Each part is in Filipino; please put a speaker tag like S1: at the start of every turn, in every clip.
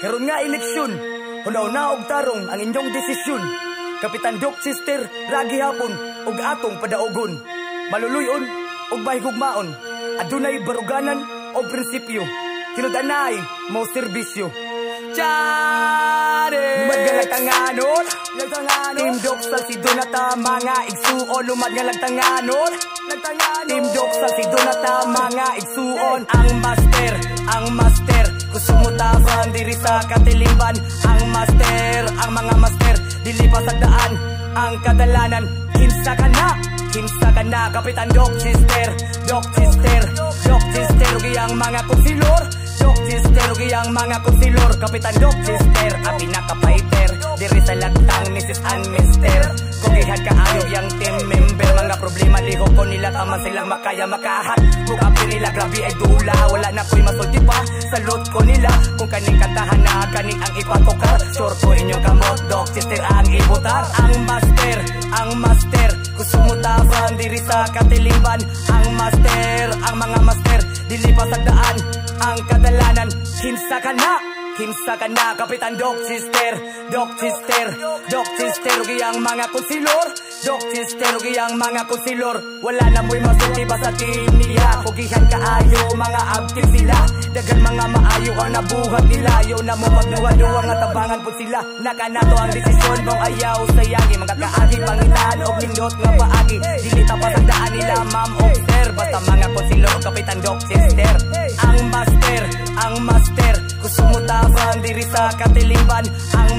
S1: Karon nga eleksyon, hunaw-na og tarong ang inyong desisyon. Kapitan Doc Chester, ragi hapon, og atong padaogon. Maluluyon, og bahigugmaon, adunay baruganan o prinsipyo. Tinud-anay, mo serbisyo. Chare! Lumad nga lagtanganon, Team Doc Salcido na ta, mga igsuon. Lumad nga lagtanganon, Team Doc Salcido na ta, mga igsuon. Ang master, gusto mo tabang diri sa katilingban. Ang mga master, dili pa sa daan. Ang kadalanan, kinsa ka na, Kapitan Doc Chester, ugi ang mga konsilor. Doc Chester, ugi ang mga konsilor. Kapitan Doc Chester, ang pinaka-fighter diri sa lagtang Mrs. and Mister. Kugihan kaayo yang team member. Mga problema lihok ko nila, taman silang makaya makahat. Mukapi nila, grabe ay dula, wala na ko'y masulti pa. Salute ko nila, kung kaning kantahan na kaning ang ipatokar. Sure ko inyong kamot, Doc Chester ang ibutar. Ang master, gusto mo tabang diri sa katilingban. Ang mga master, dili pa sa daan. Ang kadalanan, kinsa ka na, Kapitan Doc Chester, ugi ang mga konsilor. Doc Chester, ugi ang mga konsilor. Wala na mo'y masulti ba sa team niya. Kugihan kaayo, mga active sila. Dagan mga maayo ang nabuhat nila. Yo na mo magduwa-duwa nga tabangan po sila. Nakanato ang desisyon mong ayaw sayagi. Mga kaagi, pangitaan o lindot nga paagi. Dili tapas ang daan nila, ma'am o sir. Basta mga konsilor, Kapitan Doc Chester. Ang master, gusto mo tabang diri sa katilingban. Ang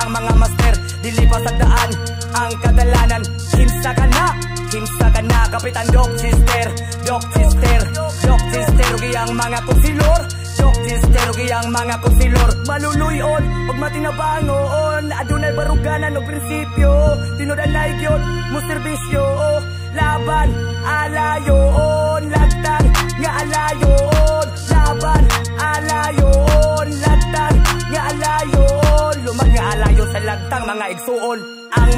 S1: mga master, dili pa sa daan. Ang kadalanan, kinsa ka na, Kapitan Doc Chester, ugi ang mga konsilor. Doc Chester, ugi ang mga konsilor. Maluluyon, og matinabangon, adunay baruganan o prinsipyo. Tinud-anay gyud mo serbisyo. Laban, alayon, lagtang nga alayon. Laban, alayon, lagtang nga alayon. Lumag nga alayon sa lagtang, mga igsuon. Ang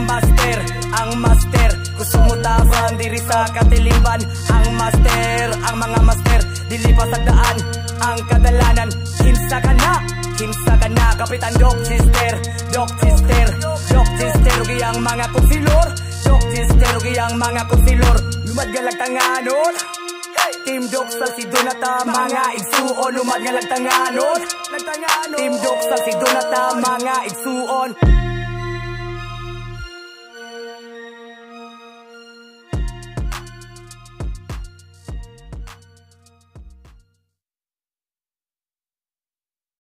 S1: master, gusto mo tabang diri sa katilingban. Ang mga master, dili pa sa daan. Ang kadalanan, kinsa ka na, Kapitan Doc Chester, ugi ang mga konsilor. Doc Chester, ugi ang mga konsilor. Lumad nga lagtanganon, Team Doc Salcido na ta, mga igsuon. Lumad nga lagtanganon, Team Doc Salcido na ta, mga igsuon.